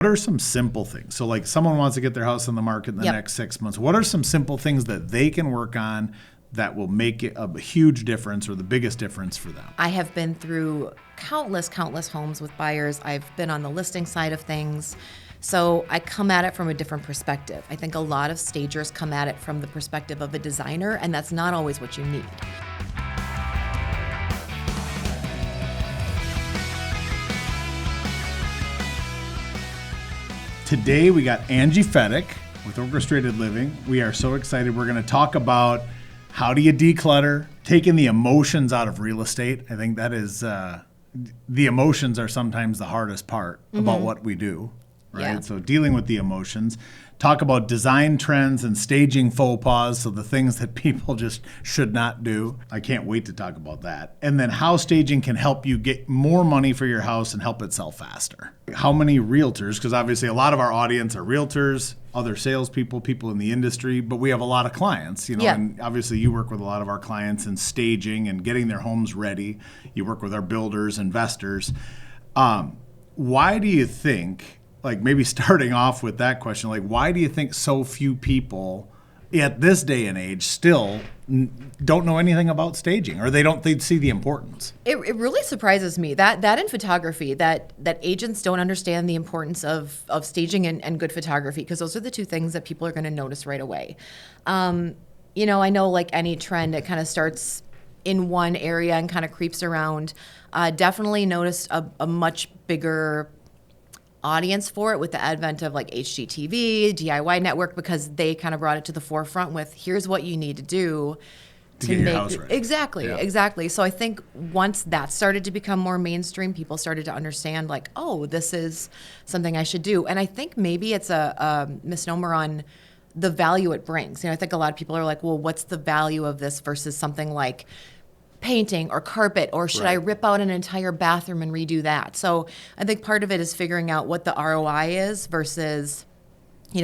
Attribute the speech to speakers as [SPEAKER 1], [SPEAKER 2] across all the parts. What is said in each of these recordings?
[SPEAKER 1] What are some simple things? So like someone wants to get their house on the market in the next 6 months. What are some simple things that they can work on that will make it a huge difference or the biggest difference for them?
[SPEAKER 2] I have been through countless homes with buyers. I've been on the listing side of things. So I come at it from a different perspective. I think a lot of stagers come at it from the perspective of a designer, and that's not always what you need.
[SPEAKER 1] Today we got Angie Feddick with Orchestrated Living. We are so excited. We're going to talk about how do you declutter, taking the emotions out of real estate. I think that is, the emotions are sometimes the hardest part about what we do, right?
[SPEAKER 2] Yeah.
[SPEAKER 1] So dealing with the emotions. Talk about design trends and staging faux pas, so the things that people just should not do. I can't wait to talk about that. And then how staging can help you get more money for your house and help it sell faster. How many realtors, because obviously a lot of our audience are realtors, other salespeople, people in the industry, but we have a lot of clients, and obviously you work with a lot of our clients in staging and getting their homes ready. You work with our builders, investors. Why do you think, like maybe starting off with that question, like why do you think so few people at this day and age still don't know anything about staging, or they see the importance?
[SPEAKER 2] It really surprises me that in photography, that agents don't understand the importance of staging and good photography, because those are the two things that people are going to notice right away. I know like any trend, it kind of starts in one area and kind of creeps around. Definitely noticed a much bigger audience for it with the advent of like HGTV, DIY network, because they kind of brought it to the forefront with here's what you need to do
[SPEAKER 1] to get your house ready.
[SPEAKER 2] Exactly. So I think once that started to become more mainstream, people started to understand like, oh, this is something I should do. And I think maybe it's a misnomer on the value it brings. I think a lot of people are like, well, what's the value of this versus something like painting or carpet, or should I rip out an entire bathroom and redo that? So I think part of it is figuring out what the ROI is versus,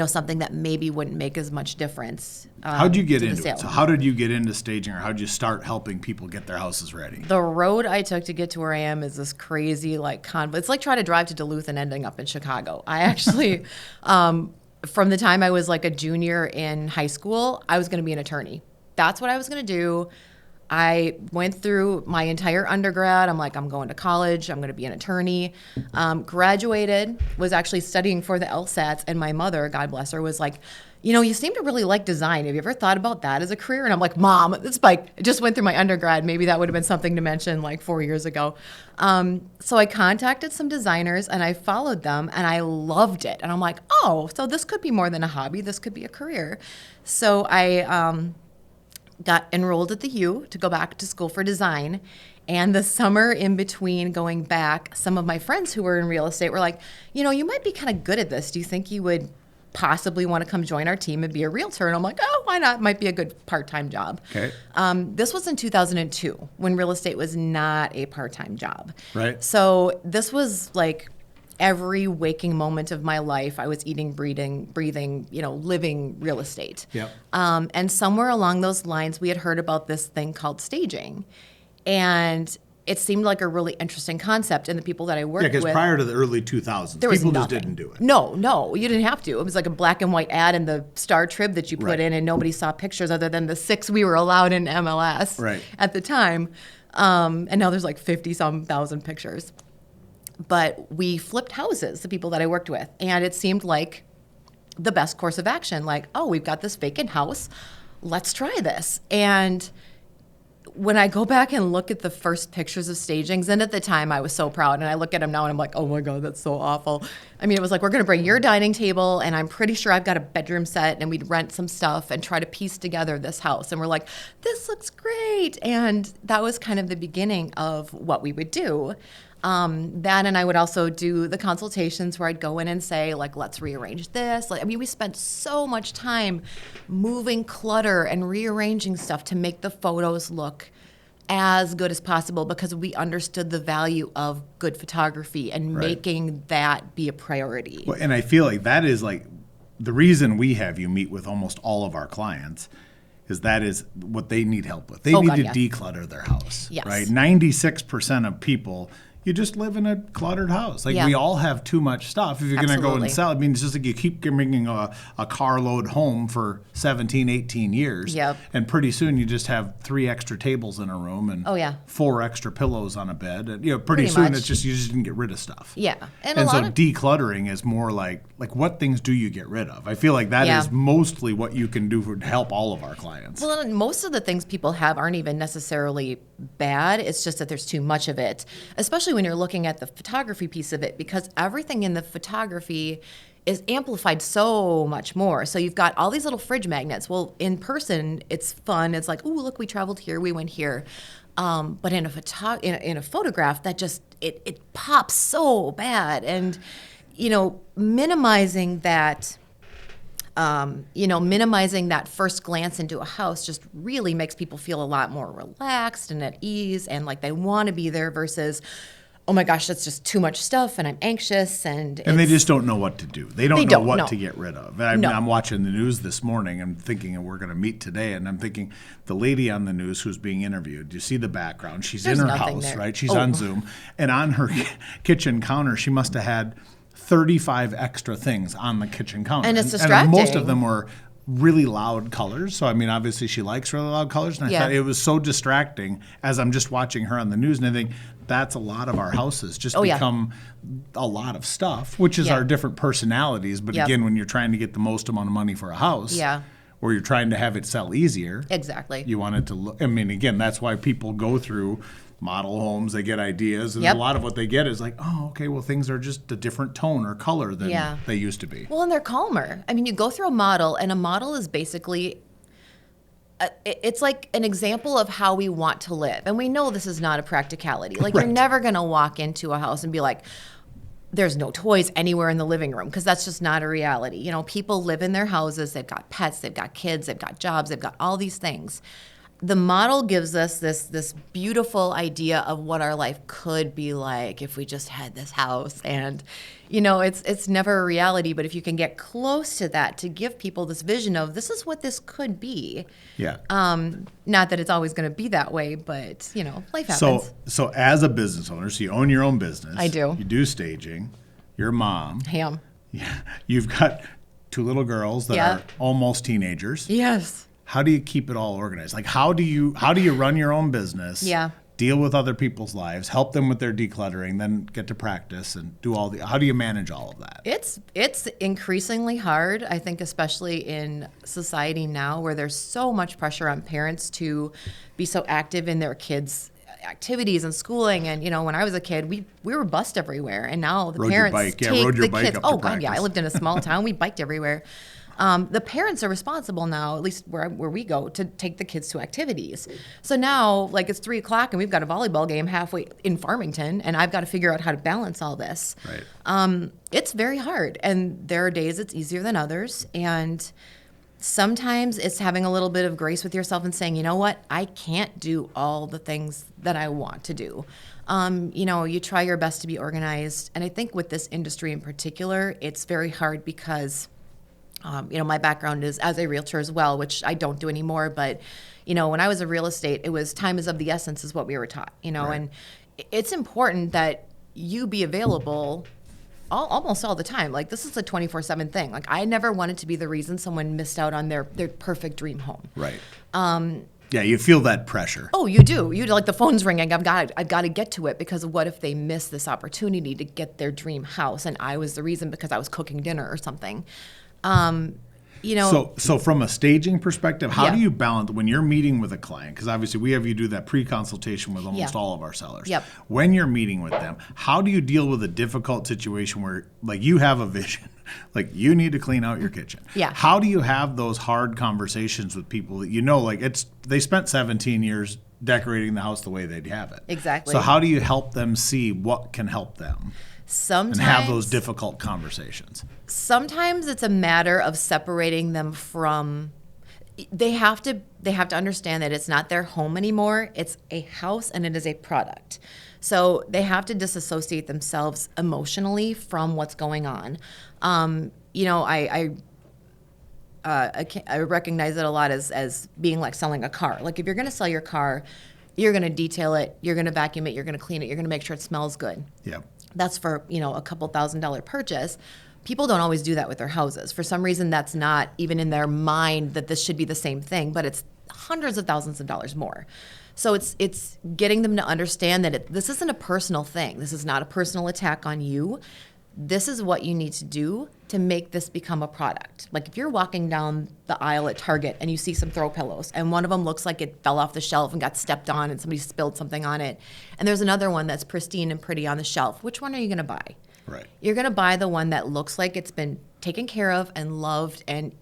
[SPEAKER 2] something that maybe wouldn't make as much difference.
[SPEAKER 1] How'd you get into it? So how did you get into staging, or how'd you start helping people get their houses ready?
[SPEAKER 2] The road I took to get to where I am is this crazy it's like trying to drive to Duluth and ending up in Chicago. I actually, from the time I was like a junior in high school, I was going to be an attorney. That's what I was going to do. I went through my entire undergrad. I'm like, I'm going to college. I'm going to be an attorney. Graduated, was actually studying for the LSATs, and my mother, God bless her, was like, you seem to really like design. Have you ever thought about that as a career? And I'm like, Mom, it's like, I just went through my undergrad. Maybe that would have been something to mention like 4 years ago. So I contacted some designers and I followed them and I loved it. And I'm like, oh, so this could be more than a hobby. This could be a career. So I got enrolled at the U to go back to school for design. And the summer in between going back, some of my friends who were in real estate were like, you might be kind of good at this. Do you think you would possibly want to come join our team and be a realtor? And I'm like, oh, why not? Might be a good part-time job.
[SPEAKER 1] Okay.
[SPEAKER 2] This was in 2002 when real estate was not a part-time job.
[SPEAKER 1] Right.
[SPEAKER 2] So this was like every waking moment of my life, I was eating, breathing, living real estate.
[SPEAKER 1] Yep.
[SPEAKER 2] And somewhere along those lines, we had heard about this thing called staging. And it seemed like a really interesting concept. And the people that I worked with...
[SPEAKER 1] Yeah, because prior to the early 2000s, people just didn't do it.
[SPEAKER 2] No, you didn't have to. It was like a black and white ad in the Star Trib that you put in, and nobody saw pictures other than the 6 we were allowed in MLS at the time. And now there's like 50-some thousand pictures. But we flipped houses, the people that I worked with, and it seemed like the best course of action. Like, oh, we've got this vacant house, let's try this. And when I go back and look at the first pictures of stagings, and at the time I was so proud, and I look at them now and I'm like, oh my God, that's so awful. I mean, it was like, we're going to bring your dining table, and I'm pretty sure I've got a bedroom set, and we'd rent some stuff and try to piece together this house. And we're like, this looks great. And that was kind of the beginning of what we would do. That, and I would also do the consultations where I'd go in and say, like, let's rearrange this. We spent so much time moving clutter and rearranging stuff to make the photos look as good as possible, because we understood the value of good photography and making that be a priority.
[SPEAKER 1] Well, and I feel like that is like the reason we have you meet with almost all of our clients is that is what they need help with. They need to declutter their house, right? 96% of people you just live in a cluttered house. Like we all have too much stuff. If you're going to go and sell, I mean, it's just like you keep bringing a carload home for 17, 18 years.
[SPEAKER 2] Yep.
[SPEAKER 1] And pretty soon you just have 3 extra tables in a room and 4 extra pillows on a bed. And, pretty soon it's just, you just didn't get rid of stuff.
[SPEAKER 2] Yeah.
[SPEAKER 1] And so decluttering is more like what things do you get rid of? I feel like that is mostly what you can do to help all of our clients.
[SPEAKER 2] Well, and most of the things people have aren't even necessarily bad. It's just that there's too much of it, especially when you're looking at the photography piece of it, because everything in the photography is amplified so much more. So you've got all these little fridge magnets. Well, in person, it's fun. It's like, oh, look, we traveled here, we went here. But in a photograph, that just it pops so bad. And minimizing that. Minimizing that first glance into a house just really makes people feel a lot more relaxed and at ease and like they want to be there versus, oh my gosh, that's just too much stuff and I'm anxious and
[SPEAKER 1] they just don't know what to do. They don't know what to get rid of. And I'm watching the news this morning. I'm thinking, we're going to meet today, and I'm thinking the lady on the news who's being interviewed. You see the background. She's in her house, right? She's on Zoom, and on her kitchen counter, she must have had 35 extra things on the kitchen counter.
[SPEAKER 2] And it's distracting.
[SPEAKER 1] And most of them were really loud colors. So, I mean, obviously she likes really loud colors. And I thought it was so distracting as I'm just watching her on the news. And I think that's a lot of our houses just become a lot of stuff, which is our different personalities. But again, when you're trying to get the most amount of money for a house, or you're trying to have it sell easier.
[SPEAKER 2] Exactly.
[SPEAKER 1] You want it to look, I mean, again, that's why people go through model homes, they get ideas, and a lot of what they get is like, oh, okay, well, things are just a different tone or color than they used to be.
[SPEAKER 2] Well, and they're calmer. I mean, you go through a model, and a model is basically, it's like an example of how we want to live. And we know this is not a practicality. Like, you're never going to walk into a house and be like, there's no toys anywhere in the living room, because that's just not a reality. People live in their houses, they've got pets, they've got kids, they've got jobs, they've got all these things. The model gives us this beautiful idea of what our life could be like if we just had this house. And, it's never a reality, but if you can get close to that to give people this vision of this is what this could be.
[SPEAKER 1] Yeah.
[SPEAKER 2] Not that it's always going to be that way, but, life happens.
[SPEAKER 1] So as a business owner, so you own your own business.
[SPEAKER 2] I do.
[SPEAKER 1] You do staging. You're a mom.
[SPEAKER 2] Ham.
[SPEAKER 1] Yeah. You've got 2 little girls that are almost teenagers.
[SPEAKER 2] Yes.
[SPEAKER 1] How do you keep it all organized? Like, how do you run your own business?
[SPEAKER 2] Yeah.
[SPEAKER 1] Deal with other people's lives, help them with their decluttering, then get to practice and do how do you manage all of that?
[SPEAKER 2] It's increasingly hard, I think, especially in society now where there's so much pressure on parents to be so active in their kids' activities and schooling. And, when I was a kid, we were bused everywhere. And now the parents
[SPEAKER 1] take the kids.
[SPEAKER 2] Oh, God, yeah. I lived in a small town. We biked everywhere. The parents are responsible now, at least where we go, to take the kids to activities. So now, like, it's 3:00 and we've got a volleyball game halfway in Farmington, and I've got to figure out how to balance all this.
[SPEAKER 1] Right.
[SPEAKER 2] It's very hard, and there are days it's easier than others, and sometimes it's having a little bit of grace with yourself and saying, you know what, I can't do all the things that I want to do. You try your best to be organized, and I think with this industry in particular, it's very hard because my background is as a realtor as well, which I don't do anymore. But, when I was in real estate, it was time is of the essence is what we were taught, and it's important that you be available almost all the time. Like, this is a 24/7 thing. Like, I never wanted to be the reason someone missed out on their perfect dream home.
[SPEAKER 1] Right. Yeah, you feel that pressure.
[SPEAKER 2] Oh, you do. Like, the phone's ringing. I've got to get to it, because what if they miss this opportunity to get their dream house and I was the reason because I was cooking dinner or something.
[SPEAKER 1] So from a staging perspective, how do you balance when you're meeting with a client? Because obviously we have you do that pre-consultation with almost all of our sellers.
[SPEAKER 2] Yep.
[SPEAKER 1] When you're meeting with them, how do you deal with a difficult situation where, like, you have a vision, like you need to clean out your kitchen?
[SPEAKER 2] Yeah.
[SPEAKER 1] How do you have those hard conversations with people that they spent 17 years decorating the house the way they'd have it?
[SPEAKER 2] Exactly.
[SPEAKER 1] So how do you help them see what can help them?
[SPEAKER 2] Sometimes,
[SPEAKER 1] and have those difficult conversations.
[SPEAKER 2] Sometimes it's a matter of separating them from. They have to understand that it's not their home anymore. It's a house and it is a product. So they have to disassociate themselves emotionally from what's going on. I recognize it a lot as being like selling a car. Like, if you're going to sell your car, You're going to detail it. You're going to vacuum it. You're going to clean it. You're going to make sure it smells good.
[SPEAKER 1] Yeah.
[SPEAKER 2] That's for, a couple $1,000 purchase. People don't always do that with their houses. For some reason, that's not even in their mind that this should be the same thing, but it's hundreds of thousands of dollars more. So it's getting them to understand that this isn't a personal thing. This is not a personal attack on you. This is what you need to do to make this become a product. Like if you're walking down the aisle at Target and you see some throw pillows and one of them looks like it fell off the shelf and got stepped on and somebody spilled something on it, and there's another one that's pristine and pretty on the shelf, which one are you going to buy?
[SPEAKER 1] Right.
[SPEAKER 2] You're going to buy the one that looks like it's been taken care of and loved, and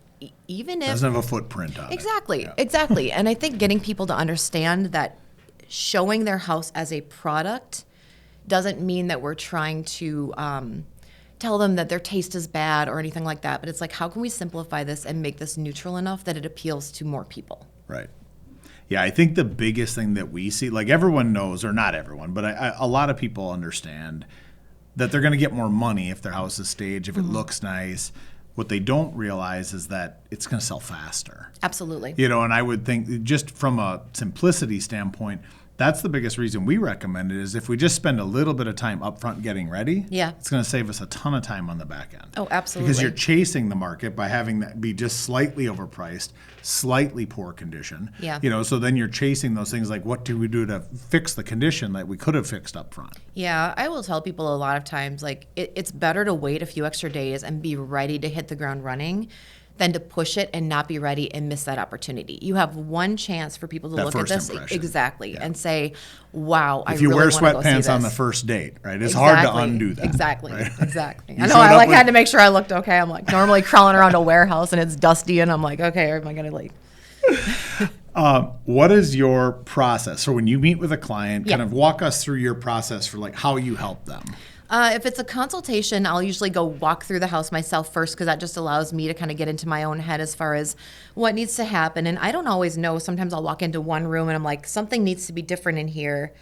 [SPEAKER 2] even if
[SPEAKER 1] doesn't have a footprint on
[SPEAKER 2] exactly,
[SPEAKER 1] it.
[SPEAKER 2] Exactly. And I think getting people to understand that showing their house as a product doesn't mean that we're trying to tell them that their taste is bad or anything like that. But it's like, how can we simplify this and make this neutral enough that it appeals to more people?
[SPEAKER 1] Right. Yeah, I think the biggest thing that we see, like everyone knows, or not everyone, but a lot of people understand that they're going to get more money if their house is staged, if it looks nice. What they don't realize is that it's going to sell faster.
[SPEAKER 2] Absolutely.
[SPEAKER 1] And I would think just from a simplicity standpoint, that's the biggest reason we recommend it is if we just spend a little bit of time up front getting ready, it's going to save us a ton of time on the back end.
[SPEAKER 2] Oh, absolutely.
[SPEAKER 1] Because you're chasing the market by having that be just slightly overpriced, slightly poor condition.
[SPEAKER 2] Yeah.
[SPEAKER 1] So then you're chasing those things like, what do we do to fix the condition that we could have fixed up front?
[SPEAKER 2] Yeah, I will tell people a lot of times, like, it's better to wait a few extra days and be ready to hit the ground running than to push it and not be ready and miss that opportunity. You have one chance for people to look at this and say, wow,
[SPEAKER 1] if you
[SPEAKER 2] really
[SPEAKER 1] wear sweatpants on the first date, right? It's hard to undo that.
[SPEAKER 2] Exactly.
[SPEAKER 1] Right?
[SPEAKER 2] Exactly. I know I had to make sure I looked okay. I'm like normally crawling around a warehouse and it's dusty and I'm like, okay, am I going to
[SPEAKER 1] what is your process? So when you meet with a client, kind of walk us through your process for like how you help them.
[SPEAKER 2] If it's a consultation, I'll usually go walk through the house myself first because that just allows me to kind of get into my own head as far as what needs to happen. And I don't always know. Sometimes I'll walk into one room and I'm like, something needs to be different in here.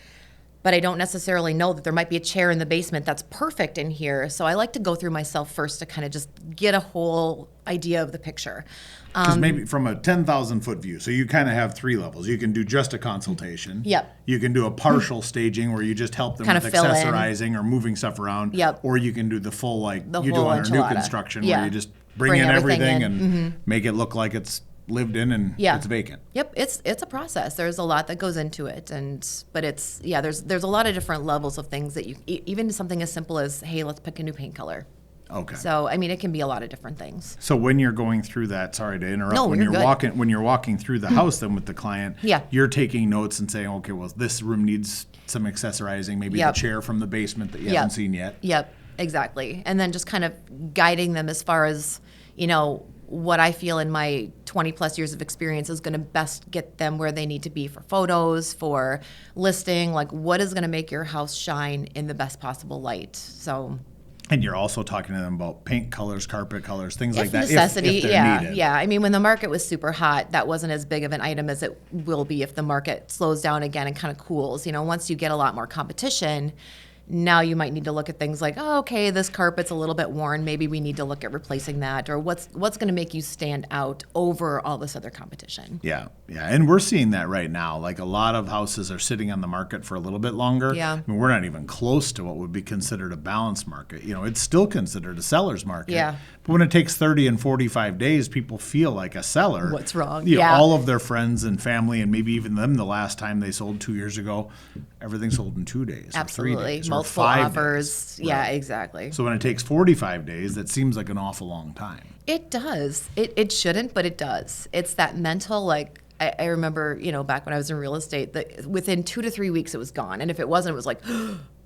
[SPEAKER 2] But I don't necessarily know that there might be a chair in the basement that's perfect in here. So I like to go through myself first to kind of just get a whole idea of the picture.
[SPEAKER 1] Because maybe from a 10,000-foot view, so you kind of have three levels. You can do just a consultation.
[SPEAKER 2] Yep.
[SPEAKER 1] You can do a partial staging where you just help them with accessorizing or moving stuff around.
[SPEAKER 2] Yep.
[SPEAKER 1] Or you can do the full, like
[SPEAKER 2] the
[SPEAKER 1] you do on our new construction, where you just bring in everything and make it look like it's lived in and it's vacant.
[SPEAKER 2] Yep, it's a process. There's a lot that goes into it, but it's there's a lot of different levels of things that you even something as simple as, hey, let's pick a new paint color.
[SPEAKER 1] Okay.
[SPEAKER 2] So I mean, it can be a lot of different things.
[SPEAKER 1] So when you're going through that, sorry to interrupt.
[SPEAKER 2] No,
[SPEAKER 1] when you're walking through the house, then with the client, you're taking notes and saying, okay, well, this room needs some accessorizing, maybe the chair from the basement that you haven't seen yet.
[SPEAKER 2] Yep, exactly. And then just kind of guiding them as far as what I feel in my 20 plus years of experience is going to best get them where they need to be for photos, for listing, like what is going to make your house shine in the best possible light. So.
[SPEAKER 1] And you're also talking to them about paint colors, carpet colors, things like that.
[SPEAKER 2] Necessity,
[SPEAKER 1] if they're needed.
[SPEAKER 2] Yeah. I mean, when the market was super hot, that wasn't as big of an item as it will be if the market slows down again and kind of cools. Once you get a lot more competition, now you might need to look at things like, oh, okay, this carpet's a little bit worn. Maybe we need to look at replacing that, or what's going to make you stand out over all this other competition. Yeah,
[SPEAKER 1] and we're seeing that right now. Like a lot of houses are sitting on the market for a little bit longer.
[SPEAKER 2] Yeah,
[SPEAKER 1] I mean, we're not even close to what would be considered a balanced market. It's still considered a seller's market.
[SPEAKER 2] Yeah.
[SPEAKER 1] But when it takes 30 and 45 days, people feel like a seller.
[SPEAKER 2] What's wrong?
[SPEAKER 1] All of their friends and family, and maybe even them, the last time they sold 2 years ago, everything sold in 2 days.
[SPEAKER 2] Absolutely.
[SPEAKER 1] Or 3 days.
[SPEAKER 2] Multiple
[SPEAKER 1] or 5
[SPEAKER 2] offers.
[SPEAKER 1] Days.
[SPEAKER 2] Yeah,
[SPEAKER 1] right.
[SPEAKER 2] exactly.
[SPEAKER 1] So when it takes 45 days, that seems like an awful long time.
[SPEAKER 2] It does. It shouldn't, but it does. It's that mental, like, I remember, back when I was in real estate, that within 2 to 3 weeks it was gone. And if it wasn't, it was like,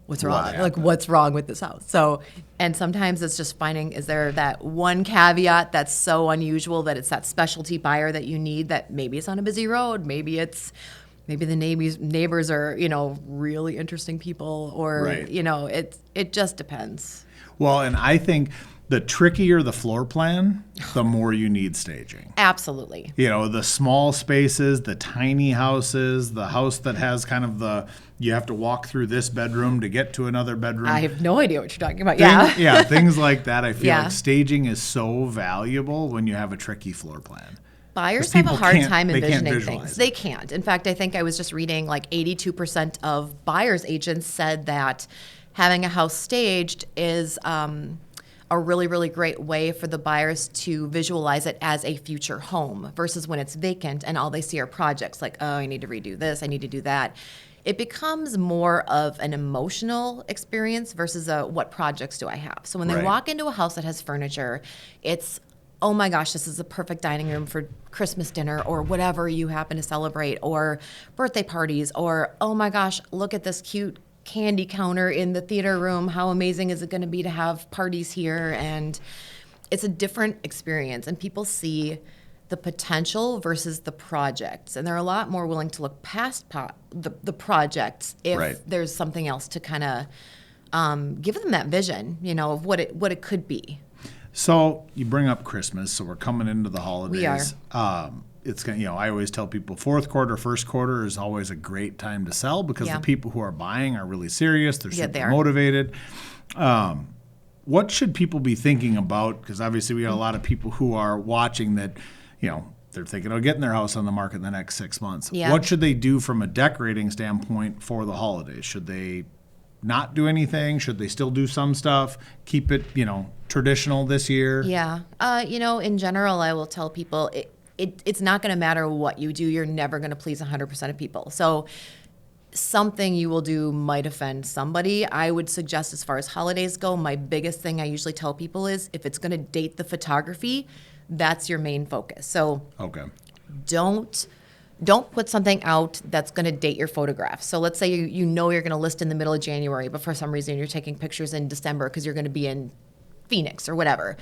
[SPEAKER 2] what's wrong? Like, what's wrong with this house? So, and sometimes it's just finding, is there that one caveat that's so unusual that it's that specialty buyer that you need, that maybe it's on a busy road, maybe the neighbors are, really interesting people, or, it just depends.
[SPEAKER 1] Well, and I think the trickier the floor plan, the more you need staging.
[SPEAKER 2] Absolutely.
[SPEAKER 1] The small spaces, the tiny houses, the house that has kind of you have to walk through this bedroom to get to another bedroom.
[SPEAKER 2] I have no idea what you're talking about.
[SPEAKER 1] Things like that. I feel like staging is so valuable when you have a tricky floor plan.
[SPEAKER 2] buyers have a hard time
[SPEAKER 1] they can't
[SPEAKER 2] envisioning
[SPEAKER 1] visualize
[SPEAKER 2] things.
[SPEAKER 1] it.
[SPEAKER 2] They can't. In fact, I think I was just reading like 82% of buyers agents said that having a house staged is a really, really great way for the buyers to visualize it as a future home versus when it's vacant and all they see are projects like, oh, I need to redo this, I need to do that. It becomes more of an emotional experience versus a what projects do I have. So when they walk into a house that has furniture, it's, oh my gosh, this is a perfect dining room for Christmas dinner or whatever you happen to celebrate, or birthday parties, or oh my gosh, look at this cute candy counter in the theater room. How amazing is it going to be to have parties here? And it's a different experience, and people see the potential versus the projects, and they're a lot more willing to look past the projects if there's something else to kind of give them that vision, you know, of what it could be.
[SPEAKER 1] So you bring up Christmas, so we're coming into the holidays.
[SPEAKER 2] We are.
[SPEAKER 1] It's gonna, I always tell people fourth quarter, first quarter is always a great time to sell because the people who are buying are really serious. They're super motivated. What should people be thinking about? Because obviously we got a lot of people who are watching that, they're thinking of getting their house on the market in the next 6 months.
[SPEAKER 2] Yeah.
[SPEAKER 1] What should they do from a decorating standpoint for the holidays? Should they not do anything? Should they still do some stuff? Keep it, traditional this year?
[SPEAKER 2] Yeah. In general, I will tell people it's not going to matter what you do. You're never going to please 100% of people. So something you will do might offend somebody. I would suggest, as far as holidays go, my biggest thing I usually tell people is if it's going to date the photography, that's your main focus. So don't put something out that's going to date your photographs. So let's say you're going to list in the middle of January, but for some reason you're taking pictures in December because you're going to be in Phoenix or whatever.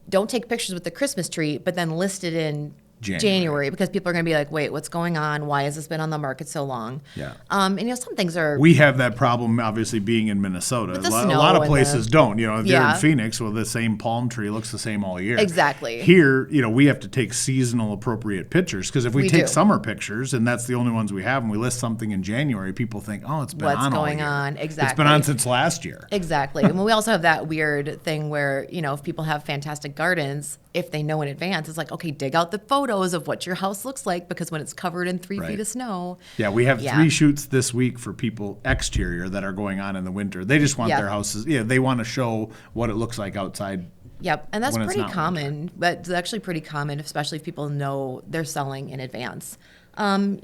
[SPEAKER 2] Don't take pictures with the Christmas tree, but then list it in January because people are going to be like, wait, what's going on? Why has this been on the market so long?
[SPEAKER 1] Yeah.
[SPEAKER 2] And some things are...
[SPEAKER 1] We have that problem, obviously, being in Minnesota.
[SPEAKER 2] With the
[SPEAKER 1] a
[SPEAKER 2] snow
[SPEAKER 1] lot of places don't. If you're
[SPEAKER 2] Yeah.
[SPEAKER 1] in Phoenix, well, the same palm tree looks the same all year.
[SPEAKER 2] Exactly.
[SPEAKER 1] Here, we have to take seasonal appropriate pictures because if we take
[SPEAKER 2] do.
[SPEAKER 1] summer pictures and that's the only ones we have and we list something in January, people think, oh, it's been
[SPEAKER 2] What's
[SPEAKER 1] on all
[SPEAKER 2] going
[SPEAKER 1] year.
[SPEAKER 2] on? Exactly.
[SPEAKER 1] It's been on since last year.
[SPEAKER 2] Exactly. And we also have that weird thing where, if people have fantastic gardens, if they know in advance, it's like, okay, dig out the photos of what your house looks like because when it's covered in 3 feet of snow.
[SPEAKER 1] Yeah, we have 3 shoots this week for people exterior that are going on in the winter. They just want their houses, they want to show what it looks like outside.
[SPEAKER 2] Yep, and that's pretty common.
[SPEAKER 1] Winter.
[SPEAKER 2] But it's actually pretty common, especially if people know they're selling in advance. I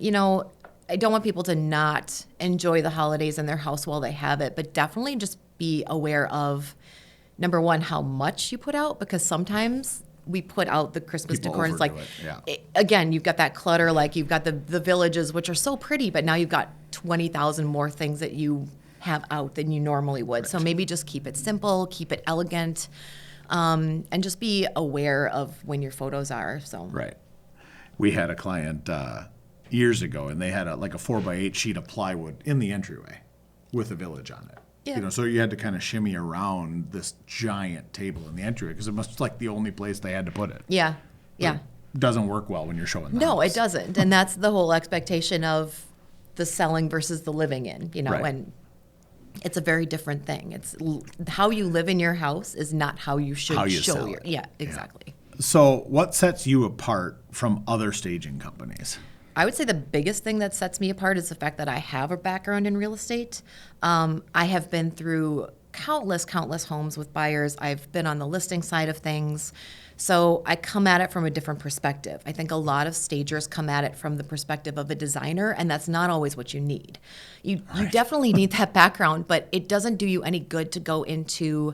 [SPEAKER 2] don't want people to not enjoy the holidays in their house while they have it, but definitely just be aware of, number one, how much you put out, because sometimes we put out the Christmas decor and it's like, again, you've got that clutter, like you've got the villages, which are so pretty, but now you've got 20,000 more things that you have out than you normally would. Right. So maybe just keep it simple, keep it elegant, and just be aware of when your photos are. So
[SPEAKER 1] Right. We had a client years ago, and they had a 4x8 sheet of plywood in the entryway with a village on it.
[SPEAKER 2] Yeah.
[SPEAKER 1] So you had to kind of shimmy around this giant table in the entryway because it was like the only place they had to put it.
[SPEAKER 2] Yeah, yeah.
[SPEAKER 1] It doesn't work well when you're showing the
[SPEAKER 2] No,
[SPEAKER 1] house.
[SPEAKER 2] it doesn't. And that's the whole expectation of the selling versus the living in,
[SPEAKER 1] Right.
[SPEAKER 2] and it's a very different thing. It's how you live in your house is not how you should show your. Yeah, exactly.
[SPEAKER 1] Yeah. So what sets you apart from other staging companies?
[SPEAKER 2] I would say the biggest thing that sets me apart is the fact that I have a background in real estate. I have been through countless homes with buyers. I've been on the listing side of things. So I come at it from a different perspective. I think a lot of stagers come at it from the perspective of a designer, and that's not always what you need. You definitely need that background, but it doesn't do you any good to go into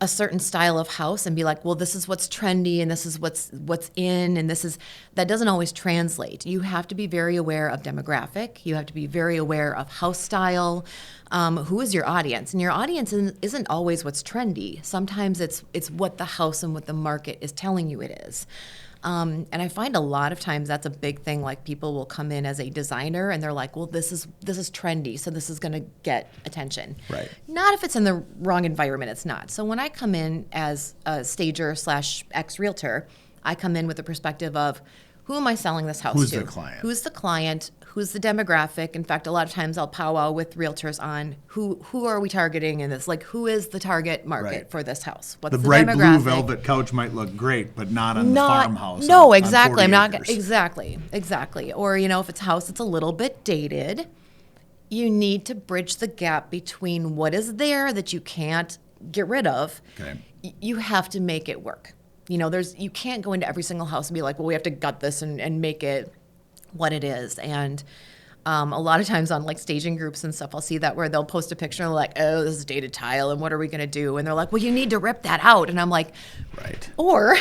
[SPEAKER 2] a certain style of house and be like, well, this is what's trendy and this is what's in and that doesn't always translate. You have to be very aware of demographic. You have to be very aware of house style. Who is your audience? And your audience isn't always what's trendy. Sometimes it's what the house and what the market is telling you it is. And I find a lot of times that's a big thing. Like people will come in as a designer and they're like, well, this is trendy, so this is going to get attention.
[SPEAKER 1] Right.
[SPEAKER 2] Not if it's in the wrong environment, it's not. So when I come in as a stager / ex-realtor, I come in with the perspective of who am I selling this house
[SPEAKER 1] Who's
[SPEAKER 2] to?
[SPEAKER 1] the client?
[SPEAKER 2] Who's the client? Who's the demographic? In fact, a lot of times I'll powwow with realtors on who are we targeting in this? Like, who is the target market for this house? What's
[SPEAKER 1] the
[SPEAKER 2] the
[SPEAKER 1] bright
[SPEAKER 2] demographic?
[SPEAKER 1] blue velvet couch might look great, but not on the farmhouse.
[SPEAKER 2] No,
[SPEAKER 1] on
[SPEAKER 2] exactly.
[SPEAKER 1] 40
[SPEAKER 2] I'm not
[SPEAKER 1] acres.
[SPEAKER 2] exactly. Or if it's a house that's a little bit dated, you need to bridge the gap between what is there that you can't get rid of.
[SPEAKER 1] Okay.
[SPEAKER 2] You have to make it work. You can't go into every single house and be like, well, we have to gut this and make it what it is. And a lot of times on like staging groups and stuff, I'll see that where they'll post a picture and they're like, oh, this is dated tile, and what are we going to do? And they're like, well, you need to rip that out. And I'm like,
[SPEAKER 1] right.
[SPEAKER 2] Or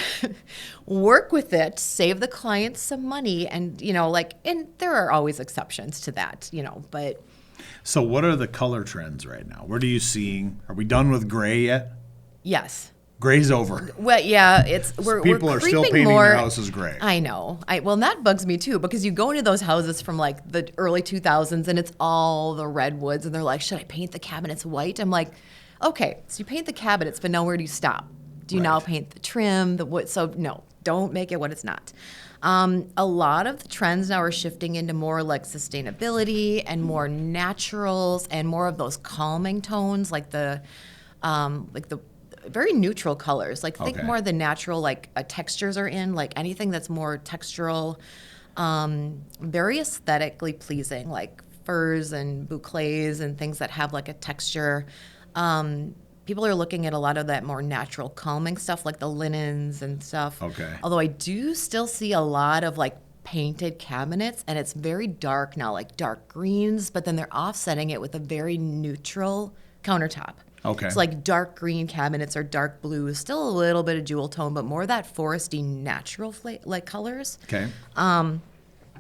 [SPEAKER 2] work with it, save the client some money. And, and there are always exceptions to that, but.
[SPEAKER 1] So what are the color trends right now? What are you seeing? Are we done with gray yet?
[SPEAKER 2] Yes.
[SPEAKER 1] Gray's over.
[SPEAKER 2] Well, yeah,
[SPEAKER 1] People are still painting their houses gray.
[SPEAKER 2] I know. Well, and that bugs me too, because you go into those houses from like the early 2000s and it's all the redwoods, and they're like, should I paint the cabinets white? I'm like, okay, so you paint the cabinets, but now where do you stop? Do you now paint the trim, the wood? So no, don't make it what it's not. A lot of the trends now are shifting into more like sustainability and more naturals and more of those calming tones, like the very neutral colors. Like think more of the natural textures are in, like anything that's more textural, very aesthetically pleasing, like furs and bouclés and things that have like a texture. People are looking at a lot of that more natural calming stuff, like the linens and stuff.
[SPEAKER 1] Okay.
[SPEAKER 2] Although I do still see a lot of like painted cabinets, and it's very dark now, like dark greens, but then they're offsetting it with a very neutral countertop.
[SPEAKER 1] Okay.
[SPEAKER 2] It's like dark green cabinets or dark blue, still a little bit of jewel tone, but more that foresty natural like colors.
[SPEAKER 1] Okay.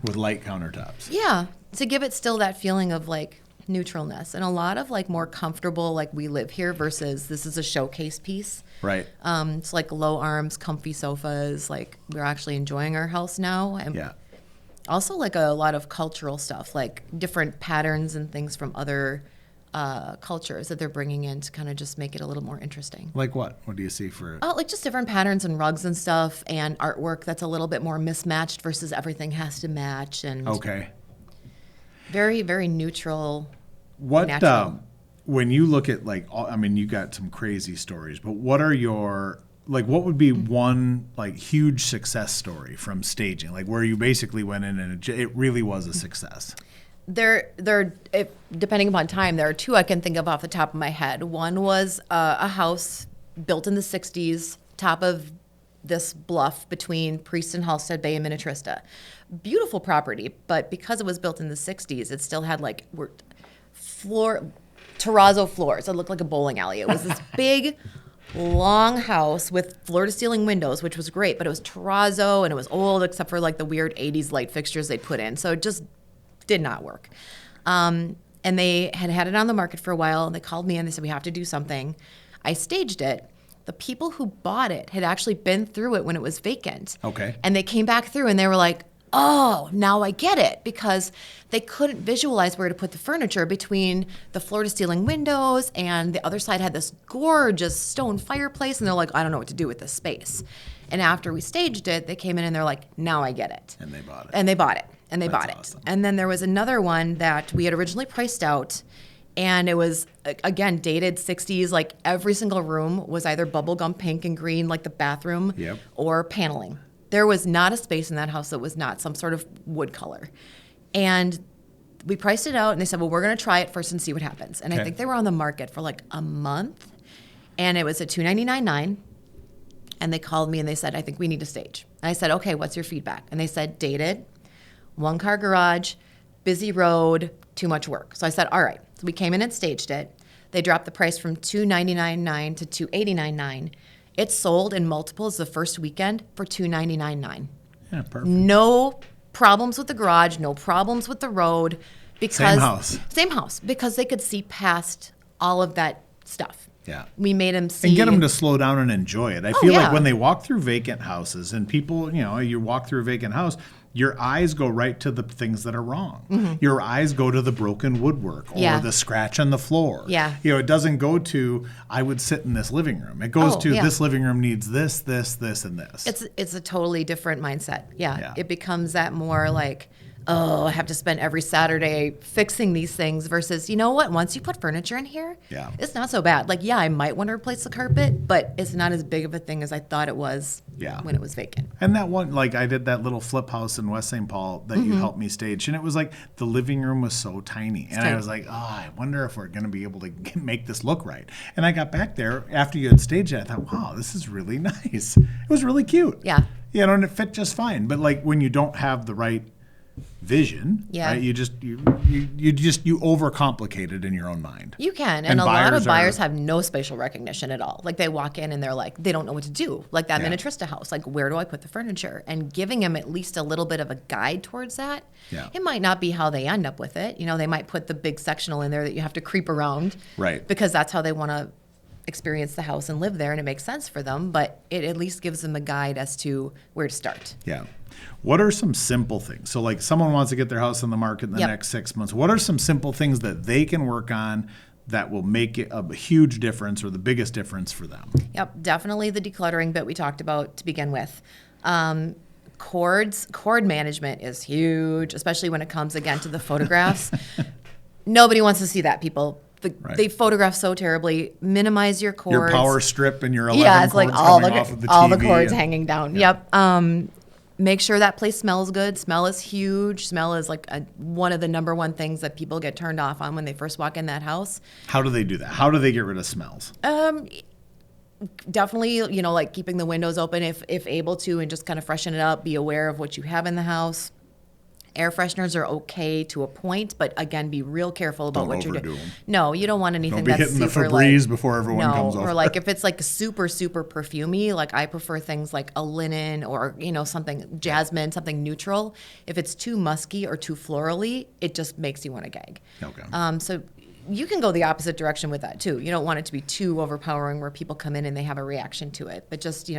[SPEAKER 1] With light countertops.
[SPEAKER 2] Yeah, to give it still that feeling of like neutralness, and a lot of like more comfortable, like we live here versus this is a showcase piece.
[SPEAKER 1] Right.
[SPEAKER 2] It's like low arms, comfy sofas. Like we're actually enjoying our house now. And also like a lot of cultural stuff, like different patterns and things from other cultures that they're bringing in to kind of just make it a little more interesting.
[SPEAKER 1] Like what? What do you see for it?
[SPEAKER 2] Oh, like just different patterns and rugs and stuff, and artwork that's a little bit more mismatched versus everything has to match. And very, very neutral.
[SPEAKER 1] What when you look at you got some crazy stories, but what are your what would be one like huge success story from staging, like where you basically went in and it really was a success? Depending upon time, there are two I can think of off the top of my head. One was a house built in the 60s, top of this bluff between Priest and Halstead Bay and Minnetrista. Beautiful property, but because it was built in the 60s, it still had terrazzo floors. It looked like a bowling alley. It was this big, long house with floor-to-ceiling windows, which was great, but it was terrazzo and it was old except for like the weird 80s light fixtures they put in. So it just did not work. And they had it on the market for a while, and they called me and they said, we have to do something. I staged it. The people who bought it had actually been through it when it was vacant. Okay.
[SPEAKER 2] And they came back through and they were like, oh, now I get it, because they couldn't visualize where to put the furniture between the floor-to-ceiling windows, and the other side had this gorgeous stone fireplace, and they're like, I don't know what to do with this space. And after we staged it, they came in and they're like, now I get it.
[SPEAKER 1] And they bought it.
[SPEAKER 2] And they bought it. And they bought
[SPEAKER 1] awesome.
[SPEAKER 2] it. And then there was another one that we had originally priced out, and it was, again, dated 60s. Like every single room was either bubblegum pink and green, like the bathroom, or paneling. There was not a space in that house that was not some sort of wood color. And we priced it out, and they said, well, we're going to try it first and see what happens. And I think they were on the market for like a month, and it was at $299.9. And they called me and they said, I think we need to stage. And I said, okay, what's your feedback? And they said, dated, one-car garage, busy road, too much work. So I said, all right. So we came in and staged it. They dropped the price from $299.9 to $289.9. It sold in multiples the first weekend for $299.9.
[SPEAKER 1] Yeah, perfect.
[SPEAKER 2] No problems with the garage, no problems with the road.
[SPEAKER 1] Same
[SPEAKER 2] house, because they could see past all of that stuff.
[SPEAKER 1] Yeah.
[SPEAKER 2] We made them see.
[SPEAKER 1] And get them to slow down and enjoy it. I feel like when they walk through vacant houses, and people, you walk through a vacant house, your eyes go right to the things that are wrong. Your eyes go to the broken woodwork or the scratch on the floor. It doesn't go to, I would sit in this living room. It goes to, this living room needs this, this, this, and this.
[SPEAKER 2] It's a totally different mindset. It becomes that more like, oh, I have to spend every Saturday fixing these things versus, you know what, once you put furniture in here, it's not so bad. Like, I might want to replace the carpet, but it's not as big of a thing as I thought it was when it was vacant.
[SPEAKER 1] And that one, like I did that little flip house in West St. Paul that you helped me stage, and it was like the living room was so tiny. And I was like, I wonder if we're going to be able to make this look right. And I got back there after you had staged it, I thought, wow, this is really nice. It was really cute. And it fit just fine. But like when you don't have the right vision, right? You overcomplicate it in your own mind.
[SPEAKER 2] You can, and a lot of buyers have no spatial recognition at all. Like they walk in and they're like, they don't know what to do. Like that Minnetrista house, like where do I put the furniture? And giving them at least a little bit of a guide towards that. It might not be how they end up with it. They might put the big sectional in there that you have to creep around,
[SPEAKER 1] right?
[SPEAKER 2] Because that's how they want to experience the house and live there, and it makes sense for them. But it at least gives them a guide as to where to start.
[SPEAKER 1] What are some simple things? So like someone wants to get their house on the market in the next 6 months. What are some simple things that they can work on that will make it a huge difference or the biggest difference for them?
[SPEAKER 2] Definitely the decluttering bit we talked about to begin with. Cord management is huge, especially when it comes again to the photographs. Nobody wants to see that, people. They photograph so terribly. Minimize your cords.
[SPEAKER 1] Your power strip and your 11
[SPEAKER 2] it's
[SPEAKER 1] cords
[SPEAKER 2] like all
[SPEAKER 1] coming off of the TV.
[SPEAKER 2] All the cords hanging down. Make sure that place smells good. Smell is huge. Smell is like one of the number one things that people get turned off on when they first walk in that house.
[SPEAKER 1] How do they do that? How do they get rid of smells?
[SPEAKER 2] Definitely, like keeping the windows open if able to, and just kind of freshen it up. Be aware of what you have in the house. Air fresheners are okay to a point, but again, be real careful about what you're doing. No, you don't want anything that's super
[SPEAKER 1] hitting the Febreze before everyone comes over.
[SPEAKER 2] Or like if it's like super, super perfumey, like I prefer things like a linen or, something jasmine, something neutral. If it's too musky or too florally, it just makes you want to gag. So you can go the opposite direction with that too. You don't want it to be too overpowering where people come in and they have a reaction to it, but just,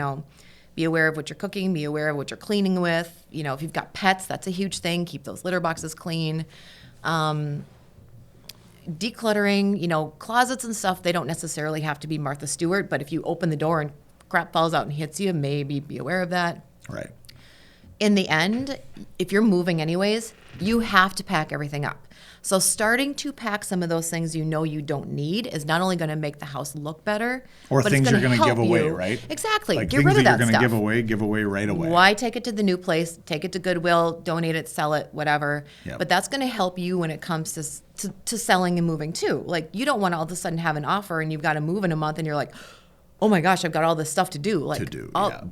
[SPEAKER 2] be aware of what you're cooking, be aware of what you're cleaning with. If you've got pets, that's a huge thing. Keep those litter boxes clean. Decluttering, closets and stuff, they don't necessarily have to be Martha Stewart, but if you open the door and crap falls out and hits you, maybe be aware of that.
[SPEAKER 1] Right.
[SPEAKER 2] In the end, if you're moving anyways, you have to pack everything up. So starting to pack some of those things you don't need is not only going to make the house look better,
[SPEAKER 1] or
[SPEAKER 2] but
[SPEAKER 1] things
[SPEAKER 2] it's
[SPEAKER 1] you're going to give away,
[SPEAKER 2] you.
[SPEAKER 1] Right?
[SPEAKER 2] Exactly.
[SPEAKER 1] Like
[SPEAKER 2] get rid of that stuff.
[SPEAKER 1] Things that you're going to give away right away.
[SPEAKER 2] Why take it to the new place? Take it to Goodwill, donate it, sell it, whatever. But that's going to help you when it comes to selling and moving too. Like you don't want to all of a sudden have an offer and you've got to move in a month and you're like, oh my gosh, I've got all this stuff to do.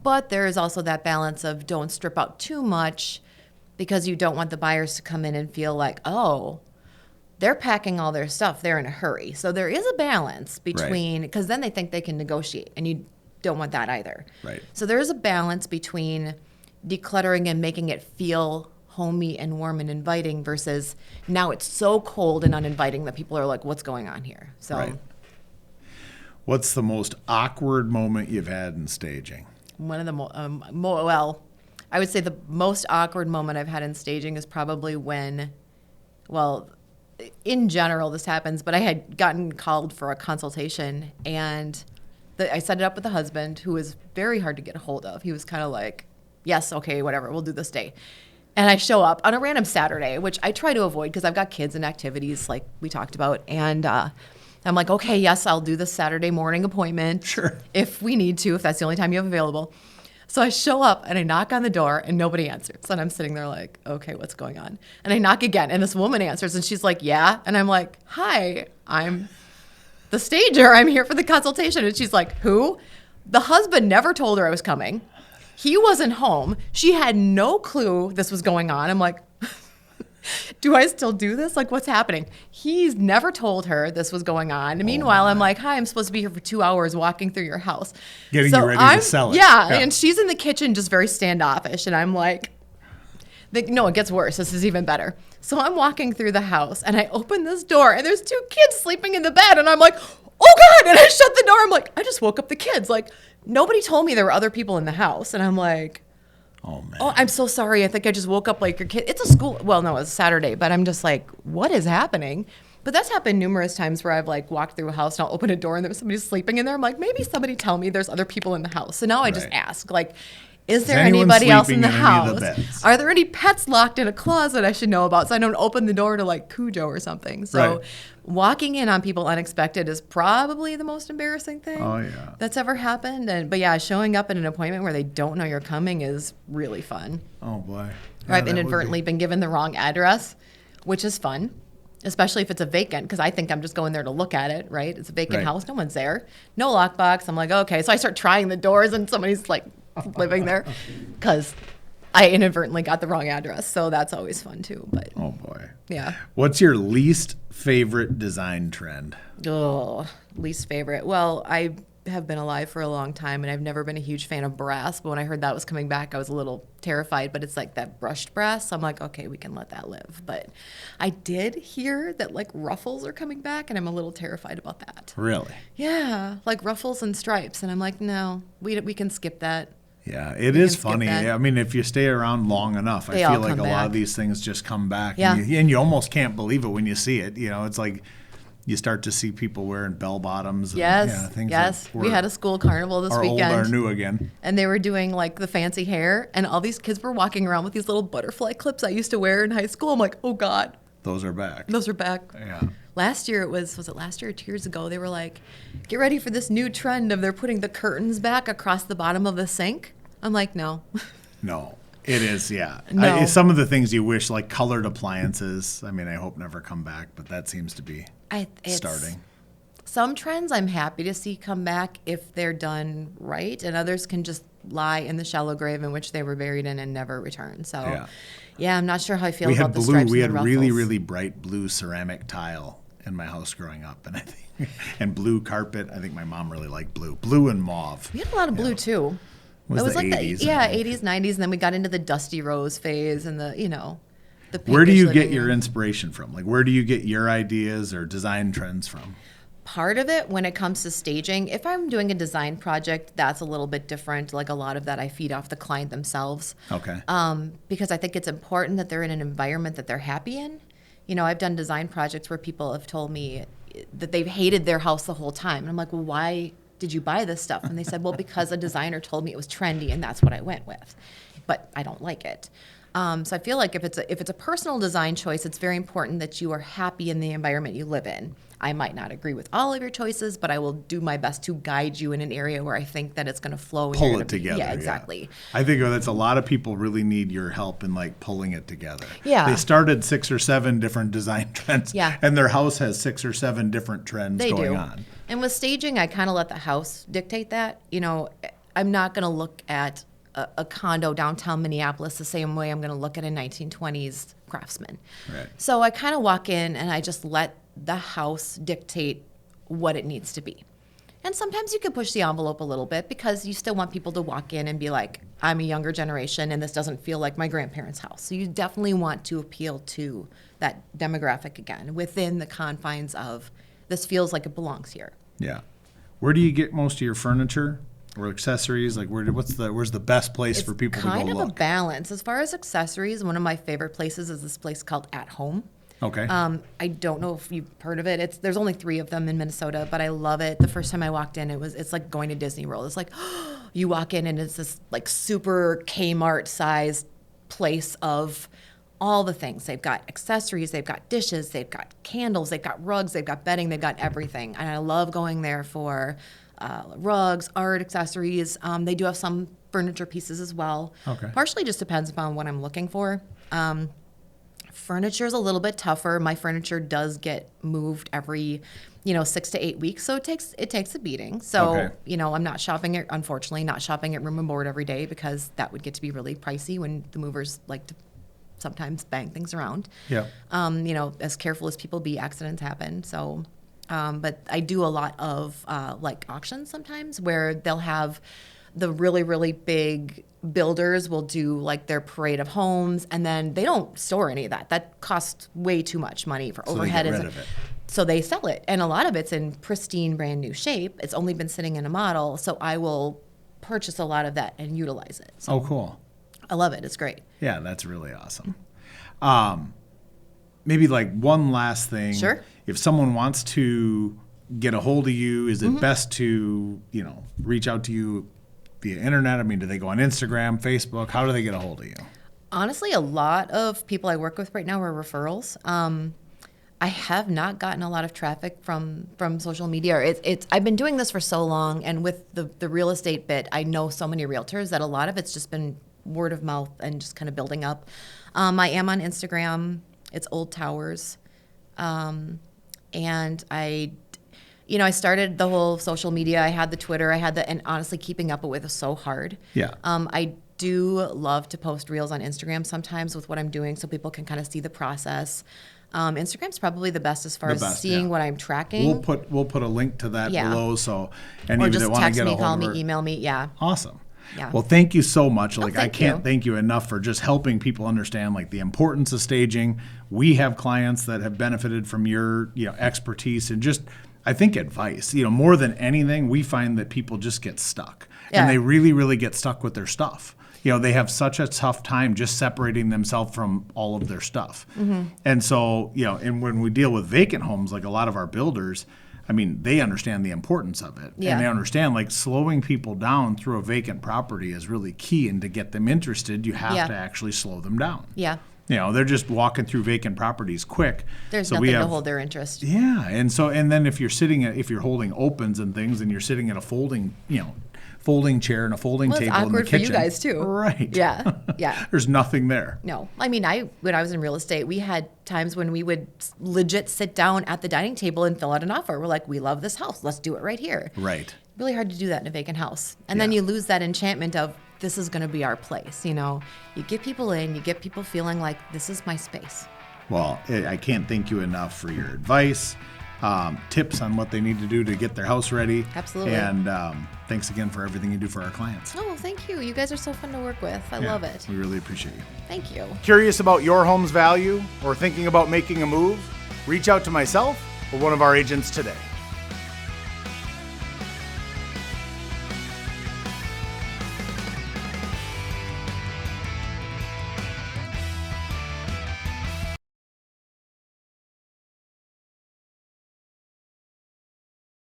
[SPEAKER 2] But there is also that balance of don't strip out too much because you don't want the buyers to come in and feel like, oh, they're packing all their stuff. They're in a hurry. So there is a balance between, because then they think they can negotiate, and you don't want that either.
[SPEAKER 1] Right.
[SPEAKER 2] So there is a balance between decluttering and making it feel homey and warm and inviting versus now it's so cold and uninviting that people are like, what's going on here? So.
[SPEAKER 1] Right. What's the most awkward moment you've had in staging?
[SPEAKER 2] One of the I would say the most awkward moment I've had in staging is probably when, in general this happens, but I had gotten called for a consultation and I set it up with the husband, who was very hard to get a hold of. He was kind of like, yes, okay, whatever, we'll do this day. And I show up on a random Saturday, which I try to avoid because I've got kids and activities like we talked about. And I'm like, okay, yes, I'll do this Saturday morning appointment.
[SPEAKER 1] Sure.
[SPEAKER 2] If we need to, if that's the only time you have available. So I show up and I knock on the door and nobody answers. And I'm sitting there like, okay, what's going on? And I knock again and this woman answers and she's like, yeah. And I'm like, hi, I'm the stager. I'm here for the consultation. And she's like, who? The husband never told her I was coming. He wasn't home. She had no clue this was going on. I'm like, do I still do this? Like, what's happening? He's never told her this was going on. And meanwhile, I'm like, hi, I'm supposed to be here for 2 hours walking through your house.
[SPEAKER 1] Getting you ready to sell it.
[SPEAKER 2] Yeah, and she's in the kitchen just very standoffish. And I'm like, no, it gets worse. This is even better. So I'm walking through the house and I open this door and there's 2 kids sleeping in the bed. And I'm like, oh God. And I shut the door. I'm like, I just woke up the kids. Like, nobody told me there were other people in the house. And I'm like,
[SPEAKER 1] Oh, man.
[SPEAKER 2] Oh, I'm so sorry. I think I just woke up like your kid. It's a school. Well, no, it's Saturday, but I'm just like, what is happening? But that's happened numerous times where I've like walked through a house and I'll open a door and there's somebody sleeping in there. I'm like, maybe somebody tell me there's other people in the house. So now I just ask, like, is there anybody else in the house? Are there any pets locked in a closet I should know about so I don't open the door to like Cujo or something? So walking in on people unexpected is probably the most embarrassing thing that's ever happened. But yeah, showing up at an appointment where they don't know you're coming is really fun.
[SPEAKER 1] Oh, boy.
[SPEAKER 2] Or I've inadvertently been given the wrong address, which is fun, especially if it's a vacant, because I think I'm just going there to look at it, right? It's a vacant house. No one's there. No lockbox. I'm like, okay. So I start trying the doors and somebody's like living there because I inadvertently got the wrong address. So that's always fun too. But
[SPEAKER 1] oh, boy.
[SPEAKER 2] Yeah.
[SPEAKER 1] What's your least favorite design trend?
[SPEAKER 2] Oh, least favorite. Well, I have been alive for a long time and I've never been a huge fan of brass, but when I heard that was coming back I was a little terrified. But it's like that brushed brass, so I'm like, okay, we can let that live. But I did hear that like ruffles are coming back and I'm a little terrified about that.
[SPEAKER 1] Really?
[SPEAKER 2] Yeah, like ruffles and stripes, and I'm like, no, we can skip that.
[SPEAKER 1] Yeah, it is funny. I mean, if you stay around long enough, I feel like a lot of these things just come back.
[SPEAKER 2] Yeah.
[SPEAKER 1] And you almost can't believe it when you see it. You know, it's like you start to see people wearing bell bottoms.
[SPEAKER 2] Yes,
[SPEAKER 1] things
[SPEAKER 2] yes. We had a school carnival this weekend.
[SPEAKER 1] Old are new again.
[SPEAKER 2] And they were doing like the fancy hair, and all these kids were walking around with these little butterfly clips I used to wear in high school. I'm like, oh God.
[SPEAKER 1] Those are back.
[SPEAKER 2] Those are back.
[SPEAKER 1] Yeah.
[SPEAKER 2] Last year was it last year or 2 years ago? They were like, get ready for this new trend of they're putting the curtains back across the bottom of the sink. I'm like, no.
[SPEAKER 1] No, it is, yeah.
[SPEAKER 2] No.
[SPEAKER 1] Some of the things you wish, like colored appliances, I mean, I hope never come back, but that seems to be starting.
[SPEAKER 2] Some trends I'm happy to see come back if they're done right, and others can just lie in the shallow grave in which they were buried in and never return. So, yeah, I'm not sure how I feel about the stripes and the ruffles.
[SPEAKER 1] We had really, really bright blue ceramic tile in my house growing up, and blue carpet. I think my mom really liked blue and mauve.
[SPEAKER 2] We had a lot of blue too.
[SPEAKER 1] It was the 80s.
[SPEAKER 2] 80s, 90s, and then we got into the dusty rose phase and the pinkish.
[SPEAKER 1] Where do you get your inspiration from? Like, where do you get your ideas or design trends from?
[SPEAKER 2] Part of it, when it comes to staging, if I'm doing a design project, that's a little bit different. Like a lot of that I feed off the client themselves.
[SPEAKER 1] Okay.
[SPEAKER 2] Because I think it's important that they're in an environment that they're happy in. You know, I've done design projects where people have told me that they've hated their house the whole time. And I'm like, well, why did you buy this stuff? And they said, well, because a designer told me it was trendy and that's what I went with. But I don't like it. So I feel like if it's a personal design choice, it's very important that you are happy in the environment you live in. I might not agree with all of your choices, but I will do my best to guide you in an area where I think that it's going to flow.
[SPEAKER 1] Pull it together.
[SPEAKER 2] Yeah, exactly.
[SPEAKER 1] Yeah. I think that's a lot of people really need your help in like pulling it together.
[SPEAKER 2] Yeah.
[SPEAKER 1] They started 6 or 7 different design trends.
[SPEAKER 2] Yeah.
[SPEAKER 1] And their house has 6 or 7 different trends going on.
[SPEAKER 2] And with staging, I kind of let the house dictate that. You know, I'm not going to look at a condo downtown Minneapolis the same way I'm going to look at a 1920s craftsman.
[SPEAKER 1] Right.
[SPEAKER 2] So I kind of walk in and I just let the house dictate what it needs to be. And sometimes you can push the envelope a little bit because you still want people to walk in and be like, I'm a younger generation and this doesn't feel like my grandparents' house. So you definitely want to appeal to that demographic again within the confines of this feels like it belongs here.
[SPEAKER 1] Yeah. Where do you get most of your furniture or accessories? Like where's the best place for people to go look?
[SPEAKER 2] It's kind of a balance. As far as accessories, one of my favorite places is this place called At Home.
[SPEAKER 1] Okay.
[SPEAKER 2] I don't know if you've heard of it. There's only 3 of them in Minnesota, but I love it. The first time I walked in, it's like going to Disney World. It's like you walk in and it's this like super Kmart sized place of all the things. They've got accessories, they've got dishes, they've got candles, they've got rugs, they've got bedding, they've got everything. And I love going there for rugs, art, accessories. They do have some furniture pieces as well.
[SPEAKER 1] Okay.
[SPEAKER 2] Partially just depends upon what I'm looking for. Furniture is a little bit tougher. My furniture does get moved every, 6 to 8 weeks, so it takes a beating. So,
[SPEAKER 1] okay.
[SPEAKER 2] I'm not shopping at Room and Board every day because that would get to be really pricey when the movers like to sometimes bang things around.
[SPEAKER 1] Yeah.
[SPEAKER 2] As careful as people be, accidents happen. So, but I do a lot of like auctions sometimes where they'll have the really, really big builders will do like their parade of homes, and then they don't store any of that. That costs way too much money for overhead.
[SPEAKER 1] They get rid of it.
[SPEAKER 2] So they sell it, and a lot of it's in pristine, brand new shape. It's only been sitting in a model, so I will purchase a lot of that and utilize it. So,
[SPEAKER 1] oh, cool.
[SPEAKER 2] I love it. It's great.
[SPEAKER 1] Yeah, that's really awesome. Maybe like one last thing.
[SPEAKER 2] Sure.
[SPEAKER 1] If someone wants to get a hold of you, is it best to, reach out to you via internet? I mean, do they go on Instagram, Facebook? How do they get a hold of you?
[SPEAKER 2] Honestly, a lot of people I work with right now are referrals. I have not gotten a lot of traffic from social media. I've been doing this for so long, and with the real estate bit, I know so many realtors that a lot of it's just been word of mouth and just kind of building up. I am on Instagram. It's Old Towers. And I started the whole social media. I had the Twitter. And honestly, keeping up with it was so hard.
[SPEAKER 1] Yeah.
[SPEAKER 2] I do love to post reels on Instagram sometimes with what I'm doing so people can kind of see the process. Instagram's probably the best as far as seeing what I'm tracking.
[SPEAKER 1] We'll put a link to that below, so any of you that want to get a hold of her.
[SPEAKER 2] Or just text me, call me, email me. Yeah.
[SPEAKER 1] Awesome.
[SPEAKER 2] Yeah.
[SPEAKER 1] Well, thank you so much.
[SPEAKER 2] I
[SPEAKER 1] can't thank you enough for just helping people understand the importance of staging. We have clients that have benefited from your expertise and just, I think, advice. More than anything, we find that people just get stuck, and they really, really get stuck with their stuff. They have such a tough time just separating themselves from all of their stuff. And so, and when we deal with vacant homes, like a lot of our builders, I mean, they understand the importance of it.
[SPEAKER 2] Yeah.
[SPEAKER 1] And they understand slowing people down through a vacant property is really key. And to get them interested, you have to actually slow them down.
[SPEAKER 2] Yeah.
[SPEAKER 1] They're just walking through vacant proproperties quick.
[SPEAKER 2] There's nothing to hold their interest.
[SPEAKER 1] Yeah. And then if you're holding opens and things and you're sitting at a folding chair and a folding table in the kitchen.
[SPEAKER 2] It's awkward for you guys too.
[SPEAKER 1] Right.
[SPEAKER 2] Yeah. Yeah.
[SPEAKER 1] There's nothing there.
[SPEAKER 2] No. I mean, when I was in real estate, we had times when we would legit sit down at the dining table and fill out an offer. We're like, we love this house. Let's do it right here.
[SPEAKER 1] Right.
[SPEAKER 2] Really hard to do that in a vacant house. And then you lose that enchantment of this is going to be our place. You get people in, you get people feeling like this is my space.
[SPEAKER 1] Well, I can't thank you enough for your advice, tips on what they need to do to get their house ready.
[SPEAKER 2] Absolutely.
[SPEAKER 1] And thanks again for everything you do for our clients.
[SPEAKER 2] Oh, thank you. You guys are so fun to work with. I love it.
[SPEAKER 1] We really appreciate you.
[SPEAKER 2] Thank you.
[SPEAKER 1] Curious about your home's value or thinking about making a move? Reach out to myself or one of our agents today.